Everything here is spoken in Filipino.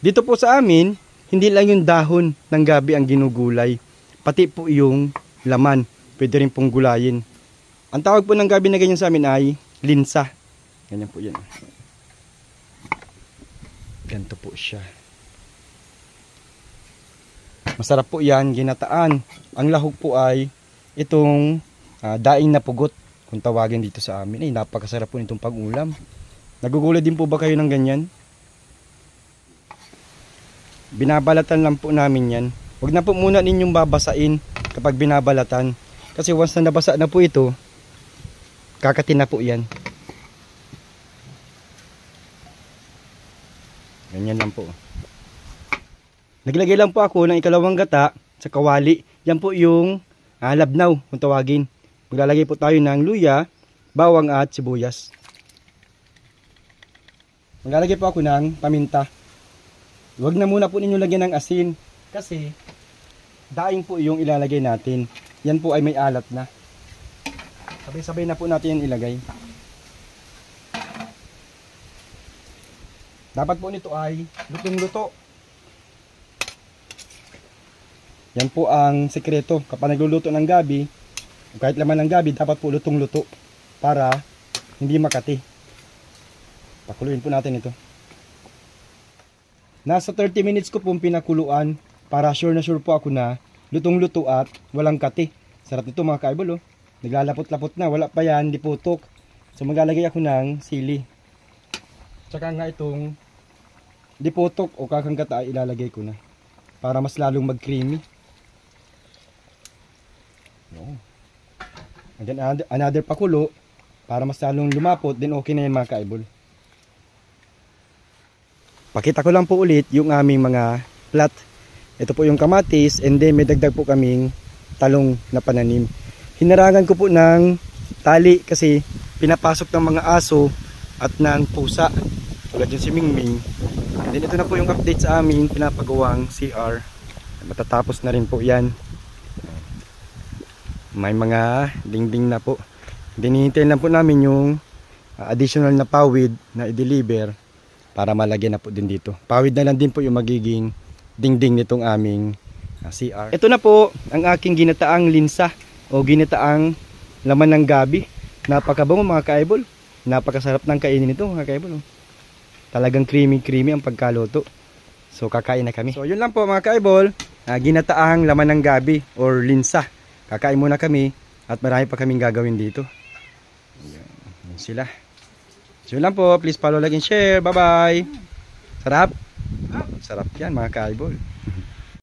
Dito po sa amin, hindi lang yung dahon ng gabi ang ginugulay, pati po yung laman, pwede rin pong gulayin. Ang tawag po ng gabi na ganyan sa amin ay linsa. Ganyan po yan. Ganito po siya. Masarap po yan, ginataan. Ang lahok po ay itong daing na pugot, kung tawagin dito sa amin. Ay, napakasarap po nitong pag-ulam. Nagugulay din po ba kayo ng ganyan? Binabalatan lang po namin yan. Huwag na po muna ninyong babasain kapag binabalatan. Kasi once na nabasa na po ito, kakatin na po yan. Ganyan lang po. Naglagay lang po ako ng ikalawang gata sa kawali. Yan po yung labnaw kung tawagin. Maglalagay po tayo ng luya, bawang at sibuyas. Maglalagay po ako ng paminta. Huwag na muna po ninyo lagyan ng asin kasi daing po yung ilalagay natin. Yan po ay may alat na. Sabay-sabay na po natin yan ilagay. Dapat po nito ay lutong-luto. Yan po ang sekreto. Kapag nagluluto ng gabi, kahit laman ng gabi, dapat po lutong-luto para hindi makati. Pakuluin po natin ito. Nasa 30 minutes ko pong pinakuluan para sure na sure po ako na lutong-luto at walang kati. Sarap nito mga ka-idol, oh. Naglalapot-lapot na, wala pa yan, di putok. So maglalagay ako ng sili. Tsaka nga itong di putok o kakanggata ay ilalagay ko na para mas lalong mag-creamy. And then another pakulo para mas lalong lumapot, then okay na yan mga ka-idol. Pakita ko lang po ulit yung aming mga plat. Ito po yung kamatis and then may dagdag po kaming talong na pananim. Hinarangan ko po ng tali kasi pinapasok ng mga aso at ng pusa. Tulad yung si Mingming. And then ito na po yung update sa aming pinapagawang CR. Matatapos na rin po yan. May mga dingding na po. Dinihintayin lang po namin yung additional na pawid na i-deliver para malagyan na po din dito. Pawid na lang din po yung magiging dingding nitong aming CR. Ito na po ang aking ginataang linsa o ginataang laman ng gabi. Napakabango mga ka-idol. Napakasarap ng kainin nito mga ka-idol. Talagang creamy ang pagkaluto. So kakain na kami. So yun lang po mga ka-idol. Ginataang laman ng gabi or linsa. Kakain muna kami at marami pa kaming gagawin dito. Yan sila. So yun lang po. Please follow, like, and share. Bye bye. Sarap. Sarap yan mga ka-idol.